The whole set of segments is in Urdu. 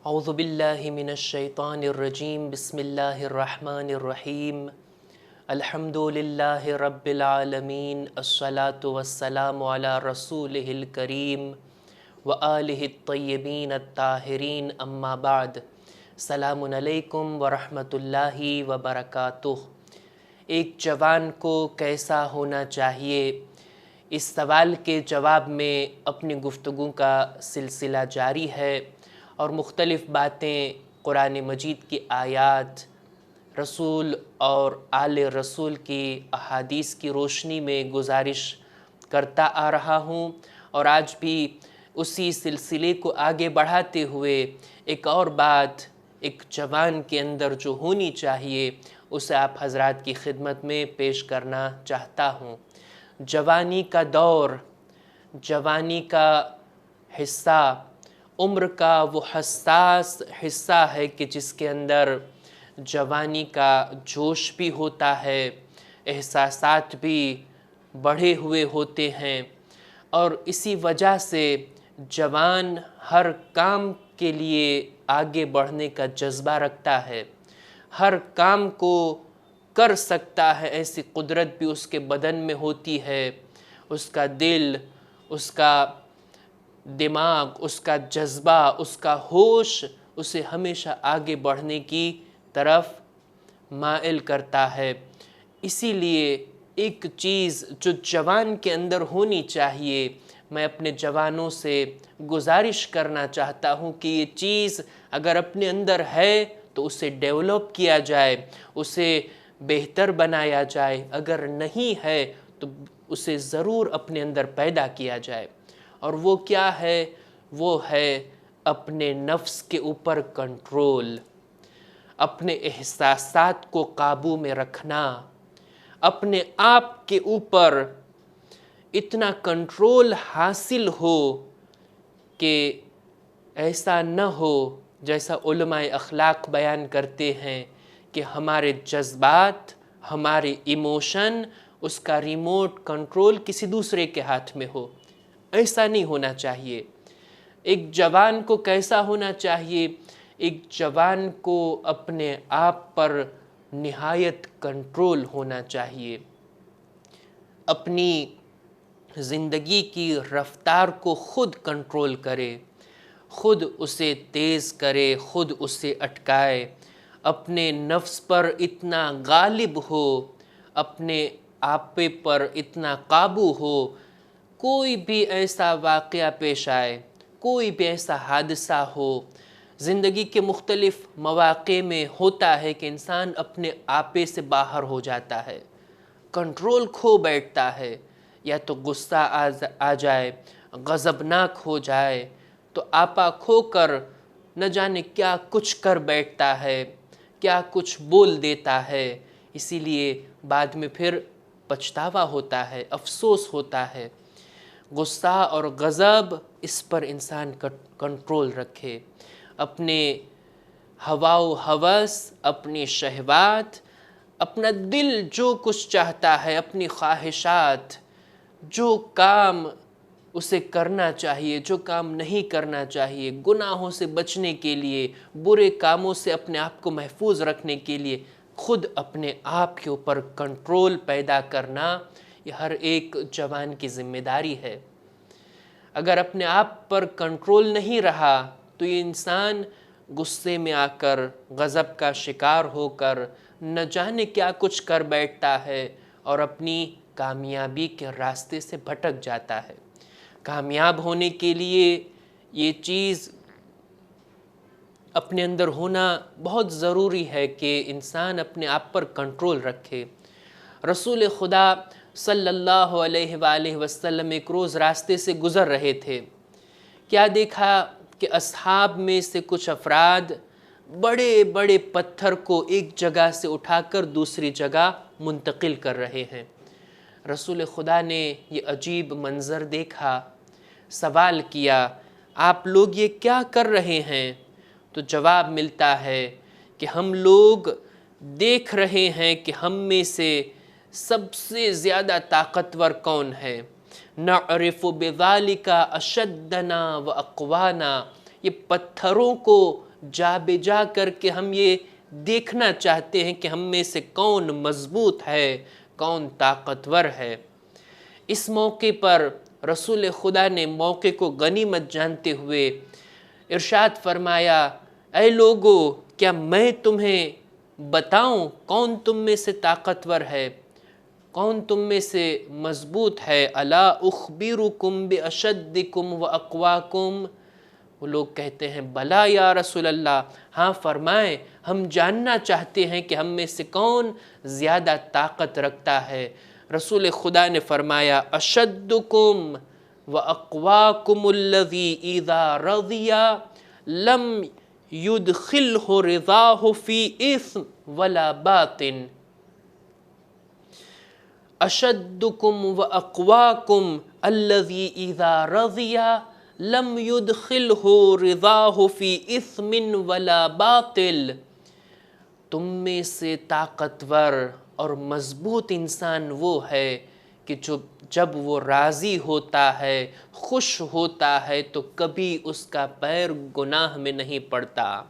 اعوذ باللہ من الشیطان الرجیم بسم اللہ الرحمن الرحیم الحمد للہ رب العالمین الصلاة والسلام علی رسولہ الکریم وآلہ الطیبین الطاہرین اما بعد السلام علیکم ورحمۃ اللہ وبرکاتہ۔ ایک جوان کو کیسا ہونا چاہیے، اس سوال کے جواب میں اپنی گفتگو کا سلسلہ جاری ہے اور مختلف باتیں قرآن مجید کی آیات، رسول اور آل رسول کی احادیث کی روشنی میں گزارش کرتا آ رہا ہوں، اور آج بھی اسی سلسلے کو آگے بڑھاتے ہوئے ایک اور بات ایک جوان کے اندر جو ہونی چاہیے اسے آپ حضرات کی خدمت میں پیش کرنا چاہتا ہوں۔ جوانی کا دور، جوانی کا حصہ، عمر کا وہ حساس حصہ ہے کہ جس کے اندر جوانی کا جوش بھی ہوتا ہے، احساسات بھی بڑھے ہوئے ہوتے ہیں، اور اسی وجہ سے جوان ہر کام کے لیے آگے بڑھنے کا جذبہ رکھتا ہے، ہر کام کو کر سکتا ہے، ایسی قدرت بھی اس کے بدن میں ہوتی ہے۔ اس کا دل، اس کا دماغ، اس کا جذبہ، اس کا ہوش اسے ہمیشہ آگے بڑھنے کی طرف مائل کرتا ہے۔ اسی لیے ایک چیز جو جوان کے اندر ہونی چاہیے، میں اپنے جوانوں سے گزارش کرنا چاہتا ہوں کہ یہ چیز اگر اپنے اندر ہے تو اسے ڈیولپ کیا جائے، اسے بہتر بنایا جائے، اگر نہیں ہے تو اسے ضرور اپنے اندر پیدا کیا جائے۔ اور وہ کیا ہے؟ وہ ہے اپنے نفس کے اوپر کنٹرول، اپنے احساسات کو قابو میں رکھنا، اپنے آپ کے اوپر اتنا کنٹرول حاصل ہو کہ ایسا نہ ہو جیسا علماء اخلاق بیان کرتے ہیں کہ ہمارے جذبات، ہمارے ایموشن، اس کا ریموٹ کنٹرول کسی دوسرے کے ہاتھ میں ہو۔ ایسا نہیں ہونا چاہیے۔ ایک جوان کو کیسا ہونا چاہیے؟ ایک جوان کو اپنے آپ پر نہایت کنٹرول ہونا چاہیے، اپنی زندگی کی رفتار کو خود کنٹرول کرے، خود اسے تیز کرے، خود اسے اٹکائے، اپنے نفس پر اتنا غالب ہو، اپنے آپے پر اتنا قابو ہو، کوئی بھی ایسا واقعہ پیش آئے، کوئی بھی ایسا حادثہ ہو، زندگی کے مختلف مواقع میں ہوتا ہے کہ انسان اپنے آپے سے باہر ہو جاتا ہے، کنٹرول کھو بیٹھتا ہے، یا تو غصہ آ جائے، غضبناک ہو جائے تو آپا کھو کر نہ جانے کیا کچھ کر بیٹھتا ہے، کیا کچھ بول دیتا ہے۔ اسی لیے بعد میں پھر پچھتاوا ہوتا ہے، افسوس ہوتا ہے۔ غصہ اور غضب، اس پر انسان کنٹرول رکھے، اپنے ہوا و ہوس، اپنی شہوات، اپنا دل جو کچھ چاہتا ہے، اپنی خواہشات، جو کام اسے کرنا چاہیے، جو کام نہیں کرنا چاہیے، گناہوں سے بچنے کے لیے، برے کاموں سے اپنے آپ کو محفوظ رکھنے کے لیے خود اپنے آپ کے اوپر کنٹرول پیدا کرنا، یہ ہر ایک جوان کی ذمہ داری ہے۔ اگر اپنے آپ پر کنٹرول نہیں رہا تو یہ انسان غصے میں آ کر، غضب کا شکار ہو کر نہ جانے کیا کچھ کر بیٹھتا ہے اور اپنی کامیابی کے راستے سے بھٹک جاتا ہے۔ کامیاب ہونے کے لیے یہ چیز اپنے اندر ہونا بہت ضروری ہے کہ انسان اپنے آپ پر کنٹرول رکھے۔ رسول خدا صلی اللہ علیہ وآلہ وسلم ایک روز راستے سے گزر رہے تھے، کیا دیکھا کہ اصحاب میں سے کچھ افراد بڑے بڑے پتھر کو ایک جگہ سے اٹھا کر دوسری جگہ منتقل کر رہے ہیں۔ رسول خدا نے یہ عجیب منظر دیکھا، سوال کیا، آپ لوگ یہ کیا کر رہے ہیں؟ تو جواب ملتا ہے کہ ہم لوگ دیکھ رہے ہیں کہ ہم میں سے سب سے زیادہ طاقتور کون ہے۔ نعرف بذالک اشدنا و اقوانا، یہ پتھروں کو جا بجا کر کے ہم یہ دیکھنا چاہتے ہیں کہ ہم میں سے کون مضبوط ہے، کون طاقتور ہے۔ اس موقع پر رسول خدا نے موقع کو غنیمت جانتے ہوئے ارشاد فرمایا، اے لوگو، کیا میں تمہیں بتاؤں کون تم میں سے طاقتور ہے، کون تم میں سے مضبوط ہے؟ الا اخبرکم باشدکم واقواکم۔ وہ لوگ کہتے ہیں بلا یا رسول اللہ، ہاں فرمائیں، ہم جاننا چاہتے ہیں کہ ہم میں سے کون زیادہ طاقت رکھتا ہے۔ رسول خدا نے فرمایا، اشدکم واقواکم الذی اذا رضی لم يدخلہ رضاہ فی اثم ولا باطن۔ اشدکم واقواکم الذی اذا رضی لم يدخلہ رضاہ فی اثم ولا باطل۔ تم میں سے طاقتور اور مضبوط انسان وہ ہے کہ جب وہ راضی ہوتا ہے، خوش ہوتا ہے، تو کبھی اس کا پیر گناہ میں نہیں پڑتا،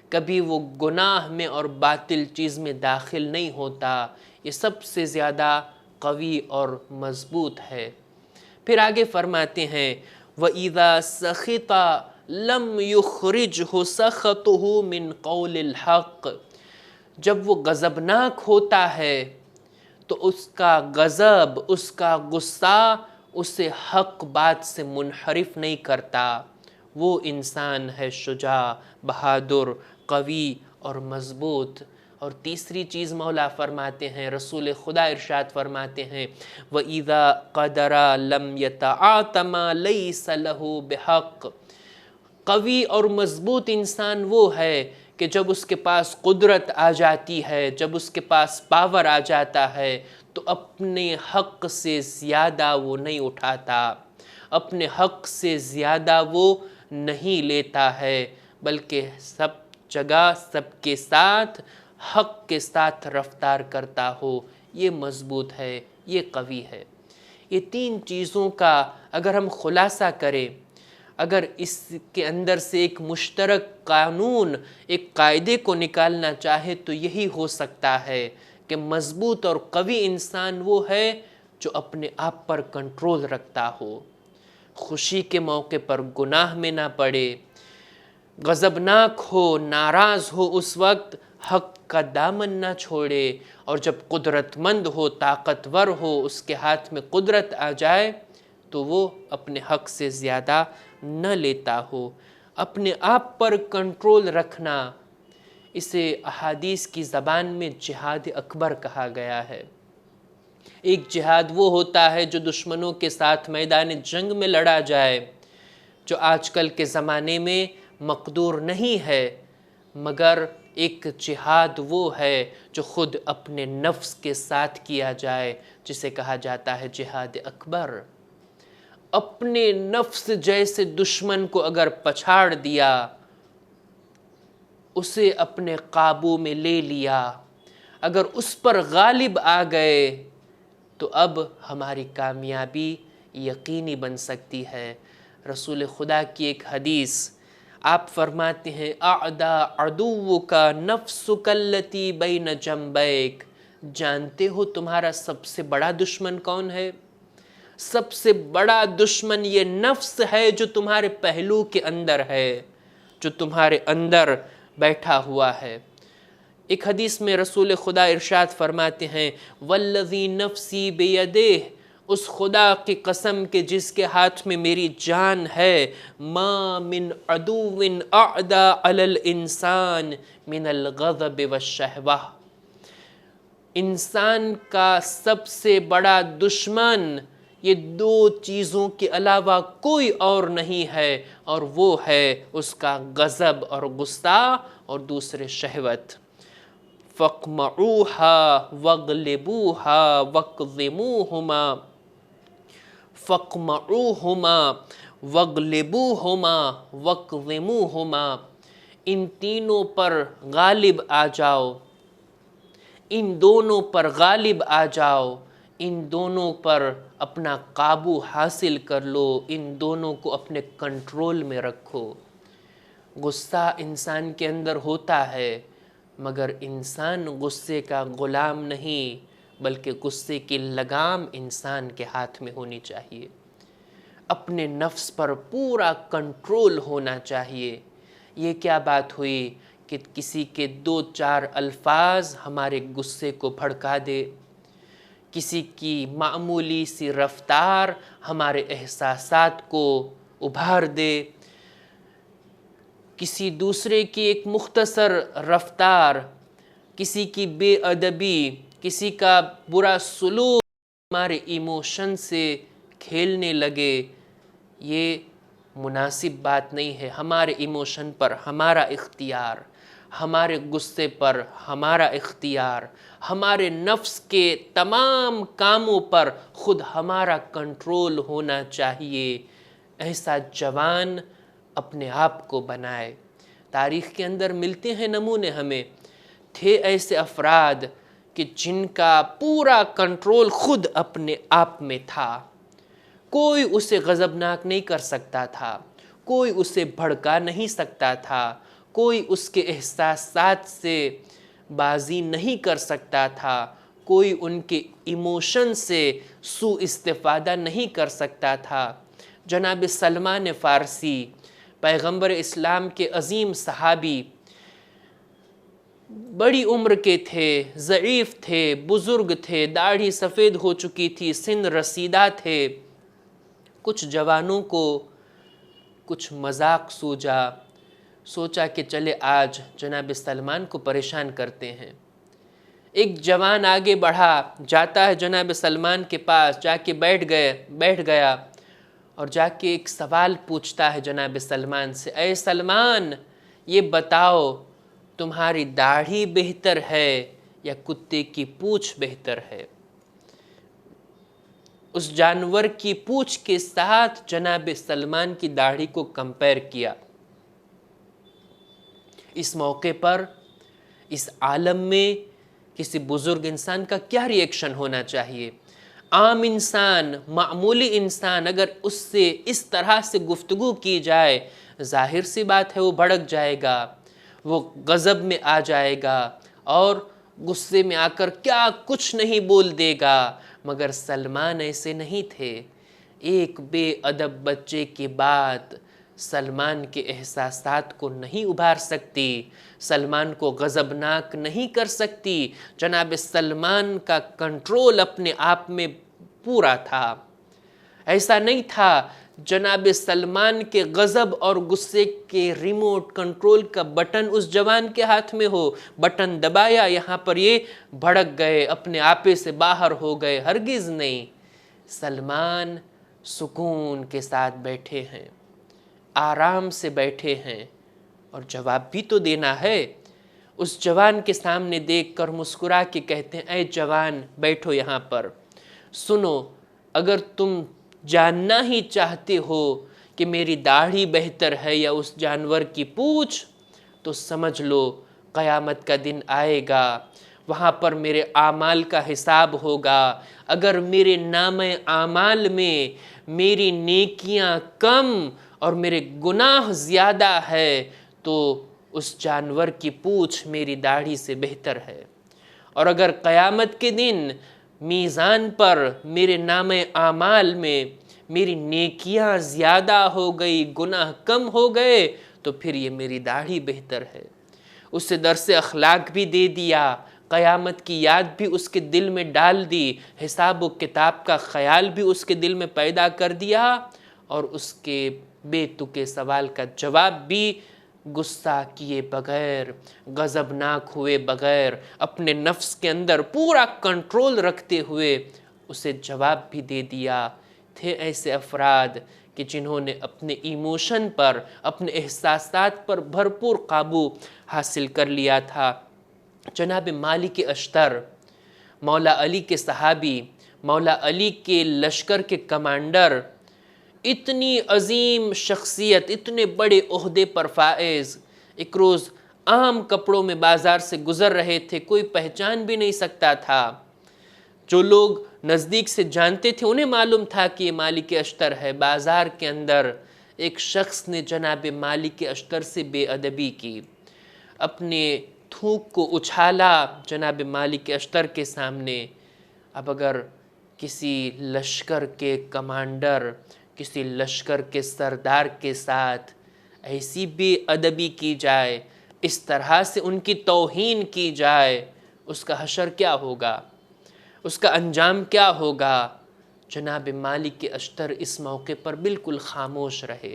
کبھی وہ گناہ میں اور باطل چیز میں داخل نہیں ہوتا۔ یہ سب سے زیادہ قوی اور مضبوط ہے۔ پھر آگے فرماتے ہیں، وَإِذَا سَخِطَ لَمْ يُخْرِجْهُ سَخَطُهُ مِنْ قَوْلِ الْحَقِّ۔ جب وہ غضبناک ہوتا ہے تو اس کا غضب، اس کا غصہ اسے حق بات سے منحرف نہیں کرتا۔ وہ انسان ہے شجاع، بہادر، قوی اور مضبوط۔ اور تیسری چیز مولا فرماتے ہیں، رسول خدا ارشاد فرماتے ہیں، وَإِذَا قَدَرَ لَمْ يَتَعَاطَ مَا لَيْسَ لَهُ بِحَقٍّ۔ قوی اور مضبوط انسان وہ ہے کہ جب اس کے پاس قدرت آ جاتی ہے، جب اس کے پاس پاور آ جاتا ہے، تو اپنے حق سے زیادہ وہ نہیں اٹھاتا، اپنے حق سے زیادہ وہ نہیں لیتا ہے، بلکہ سب جگہ سب کے ساتھ حق کے ساتھ رفتار کرتا ہو۔ یہ مضبوط ہے، یہ قوی ہے۔ یہ تین چیزوں کا اگر ہم خلاصہ کریں، اگر اس کے اندر سے ایک مشترک قانون، ایک قاعدے کو نکالنا چاہے تو یہی ہو سکتا ہے کہ مضبوط اور قوی انسان وہ ہے جو اپنے آپ پر کنٹرول رکھتا ہو، خوشی کے موقع پر گناہ میں نہ پڑے، غضبناک ہو، ناراض ہو، اس وقت حق کا دامن نہ چھوڑے، اور جب قدرت مند ہو، طاقتور ہو، اس کے ہاتھ میں قدرت آ جائے تو وہ اپنے حق سے زیادہ نہ لیتا ہو۔ اپنے آپ پر کنٹرول رکھنا، اسے احادیث کی زبان میں جہاد اکبر کہا گیا ہے۔ ایک جہاد وہ ہوتا ہے جو دشمنوں کے ساتھ میدان جنگ میں لڑا جائے، جو آج کل کے زمانے میں مقدور نہیں ہے، مگر ایک جہاد وہ ہے جو خود اپنے نفس کے ساتھ کیا جائے، جسے کہا جاتا ہے جہاد اکبر۔ اپنے نفس جیسے دشمن کو اگر پچھاڑ دیا، اسے اپنے قابو میں لے لیا، اگر اس پر غالب آ گئے تو اب ہماری کامیابی یقینی بن سکتی ہے۔ رسول خدا کی ایک حدیث، آپ فرماتے ہیں، اعدى عدوک نفسک التی بین جنبیک۔ جانتے ہو تمہارا سب سے بڑا دشمن کون ہے؟ سب سے بڑا دشمن یہ نفس ہے جو تمہارے پہلو کے اندر ہے، جو تمہارے اندر بیٹھا ہوا ہے۔ ایک حدیث میں رسول خدا ارشاد فرماتے ہیں، والذی نفسی بیدہ، اس خدا کی قسم کہ جس کے ہاتھ میں میری جان ہے، ما من عدو اعدى علی الانسان من الغضب والشہوہ۔ انسان کا سب سے بڑا دشمن یہ دو چیزوں کے علاوہ کوئی اور نہیں ہے، اور وہ ہے اس کا غضب اور غصہ اور دوسرے شہوت۔ فَاقْمَعُوهَا وَاغْلِبُوهَا وَاقْضِمُوهُمَا فَاقْمَعُوهُمَا وَاغْلِبُوهُمَا وَاقْضِمُوهُمَا۔ ان تینوں پر غالب آ جاؤ، ان دونوں پر غالب آ جاؤ، ان دونوں پر اپنا قابو حاصل کر لو، ان دونوں کو اپنے کنٹرول میں رکھو۔ غصہ انسان کے اندر ہوتا ہے، مگر انسان غصے کا غلام نہیں، بلکہ غصے کی لگام انسان کے ہاتھ میں ہونی چاہیے۔ اپنے نفس پر پورا کنٹرول ہونا چاہیے۔ یہ کیا بات ہوئی کہ کسی کے 2-4 الفاظ ہمارے غصے کو بھڑکا دے، کسی کی معمولی سی رفتار ہمارے احساسات کو ابھار دے، کسی دوسرے کی ایک مختصر رفتار، کسی کی بے ادبی، کسی کا برا سلوک ہمارے ایموشن سے کھیلنے لگے، یہ مناسب بات نہیں ہے۔ ہمارے ایموشن پر ہمارا اختیار، ہمارے غصے پر ہمارا اختیار، ہمارے نفس کے تمام کاموں پر خود ہمارا کنٹرول ہونا چاہیے۔ ایسا جوان اپنے آپ کو بنائے۔ تاریخ کے اندر ملتے ہیں نمونے ہمیں، تھے ایسے افراد کہ جن کا پورا کنٹرول خود اپنے آپ میں تھا۔ کوئی اسے غضبناک نہیں کر سکتا تھا، کوئی اسے بھڑکا نہیں سکتا تھا، کوئی اس کے احساسات سے بازی نہیں کر سکتا تھا، کوئی ان کے ایموشن سے سوء استفادہ نہیں کر سکتا تھا۔ جناب سلمان فارسی، پیغمبر اسلام کے عظیم صحابی، بڑی عمر کے تھے، ضعیف تھے، بزرگ تھے، داڑھی سفید ہو چکی تھی، سن رسیدہ تھے۔ کچھ جوانوں کو کچھ مذاق سوجا، سوچا کہ چلے آج جناب سلمان کو پریشان کرتے ہیں۔ ایک جوان آگے بڑھا، جاتا ہے جناب سلمان کے پاس، جا کے بیٹھ گیا اور جا کے ایک سوال پوچھتا ہے جناب سلمان سے، اے سلمان یہ بتاؤ تمہاری داڑھی بہتر ہے یا کتے کی پونچھ بہتر ہے؟ اس جانور کی پونچھ کے ساتھ جناب سلمان کی داڑھی کو کمپیر کیا۔ اس موقع پر اس عالم میں کسی بزرگ انسان کا کیا ری ایکشن ہونا چاہیے؟ عام انسان، معمولی انسان اگر اس سے اس طرح سے گفتگو کی جائے، ظاہر سی بات ہے وہ بھڑک جائے گا، وہ غضب میں آ جائے گا اور غصے میں آ کر کیا کچھ نہیں بول دے گا۔ مگر سلمان ایسے نہیں تھے۔ ایک بے ادب بچے کی بات سلمان کے احساسات کو نہیں ابھار سکتی، سلمان کو غضبناک نہیں کر سکتی۔ جناب سلمان کا کنٹرول اپنے آپ میں پورا تھا۔ ایسا نہیں تھا جناب سلمان کے غضب اور غصے کے ریموٹ کنٹرول کا بٹن اس جوان کے ہاتھ میں ہو، بٹن دبایا یہاں پر یہ بھڑک گئے، اپنے آپے سے باہر ہو گئے، ہرگز نہیں۔ سلمان سکون کے ساتھ بیٹھے ہیں، آرام سے بیٹھے ہیں اور جواب بھی تو دینا ہے۔ اس جوان کے سامنے دیکھ کر مسکرا کے کہتے ہیں، اے جوان بیٹھو یہاں پر، سنو اگر تم جاننا ہی چاہتے ہو کہ میری داڑھی بہتر ہے یا اس جانور کی پونچھ، تو سمجھ لو قیامت کا دن آئے گا، وہاں پر میرے اعمال کا حساب ہوگا۔ اگر میرے نام اعمال میں میری نیکیاں کم اور میرے گناہ زیادہ ہے تو اس جانور کی پونچھ میری داڑھی سے بہتر ہے، اور اگر قیامت کے دن میزان پر میرے نام اعمال میں میری نیکیاں زیادہ ہو گئی، گناہ کم ہو گئے، تو پھر یہ میری داڑھی بہتر ہے۔ اسے درس اخلاق بھی دے دیا، قیامت کی یاد بھی اس کے دل میں ڈال دی، حساب و کتاب کا خیال بھی اس کے دل میں پیدا کر دیا، اور اس کے بے تکے سوال کا جواب بھی غصہ کیے بغیر، غضبناک ہوئے بغیر، اپنے نفس کے اندر پورا کنٹرول رکھتے ہوئے اسے جواب بھی دے دیا۔ تھے ایسے افراد کہ جنہوں نے اپنے ایموشن پر، اپنے احساسات پر بھرپور قابو حاصل کر لیا تھا۔ جناب مالک اشتر، مولا علی کے صحابی، مولا علی کے لشکر کے کمانڈر، اتنی عظیم شخصیت، اتنے بڑے عہدے پر فائز، ایک روز عام کپڑوں میں بازار سے گزر رہے تھے، کوئی پہچان بھی نہیں سکتا تھا۔ جو لوگ نزدیک سے جانتے تھے انہیں معلوم تھا کہ یہ مالک اشتر ہے۔ بازار کے اندر ایک شخص نے جناب مالک اشتر سے بے ادبی کی، اپنے تھوک کو اچھالا جناب مالک اشتر کے سامنے۔ اب اگر کسی لشکر کے کمانڈر، کسی لشکر کے سردار کے ساتھ ایسی بے ادبی کی جائے، اس طرح سے ان کی توہین کی جائے، اس کا حشر کیا ہوگا، اس کا انجام کیا ہوگا؟ جناب مالک اشتر اس موقع پر بالکل خاموش رہے،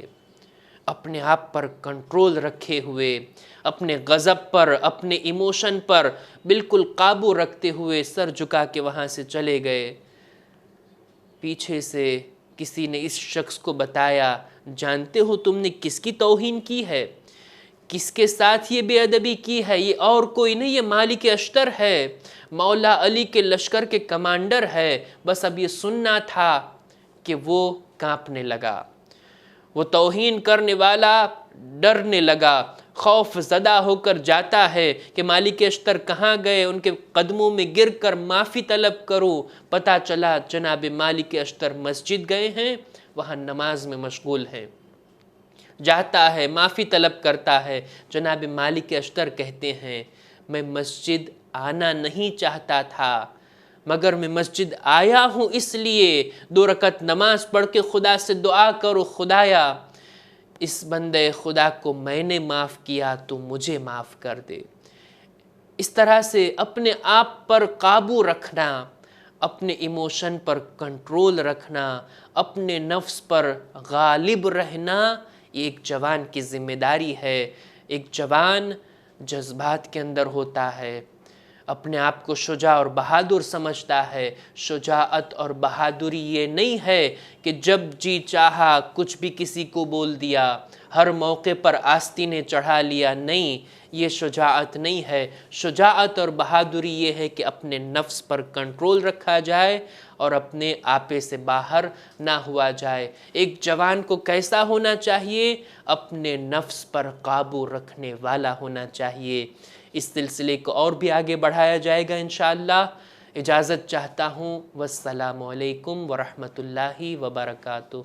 اپنے آپ پر کنٹرول رکھے ہوئے، اپنے غضب پر، اپنے ایموشن پر بالکل قابو رکھتے ہوئے سر جھکا کے وہاں سے چلے گئے۔ پیچھے سے کسی نے اس شخص کو بتایا، جانتے ہو تم نے کس کی توہین کی ہے، کس کے ساتھ یہ بے ادبی کی ہے؟ یہ اور کوئی نہیں، یہ مالک اشتر ہے، مولا علی کے لشکر کے کمانڈر ہے۔ بس اب یہ سننا تھا کہ وہ کانپنے لگا، وہ توہین کرنے والا ڈرنے لگا، خوف زدہ ہو کر جاتا ہے کہ مالک اشتر کہاں گئے، ان کے قدموں میں گر کر معافی طلب کروں۔ پتہ چلا جناب مالک اشتر مسجد گئے ہیں، وہاں نماز میں مشغول ہیں۔ جاتا ہے، معافی طلب کرتا ہے۔ جناب مالک اشتر کہتے ہیں میں مسجد آنا نہیں چاہتا تھا، مگر میں مسجد آیا ہوں اس لیے 2 رکعت نماز پڑھ کے خدا سے دعا کرو، خدایا اس بندے خدا کو میں نے معاف کیا، تو مجھے معاف کر دے۔ اس طرح سے اپنے آپ پر قابو رکھنا، اپنے ایموشن پر کنٹرول رکھنا، اپنے نفس پر غالب رہنا، یہ ایک جوان کی ذمہ داری ہے۔ ایک جوان جذبات کے اندر ہوتا ہے، اپنے آپ کو شجاع اور بہادر سمجھتا ہے۔ شجاعت اور بہادری یہ نہیں ہے کہ جب جی چاہا کچھ بھی کسی کو بول دیا، ہر موقع پر آستینیں چڑھا لیا، نہیں، یہ شجاعت نہیں ہے۔ شجاعت اور بہادری یہ ہے کہ اپنے نفس پر کنٹرول رکھا جائے اور اپنے آپے سے باہر نہ ہوا جائے۔ ایک جوان کو کیسا ہونا چاہیے؟ اپنے نفس پر قابو رکھنے والا ہونا چاہیے۔ اس سلسلے کو اور بھی آگے بڑھایا جائے گا انشاءاللہ۔ اجازت چاہتا ہوں، والسلام علیکم ورحمۃ اللہ وبرکاتہ۔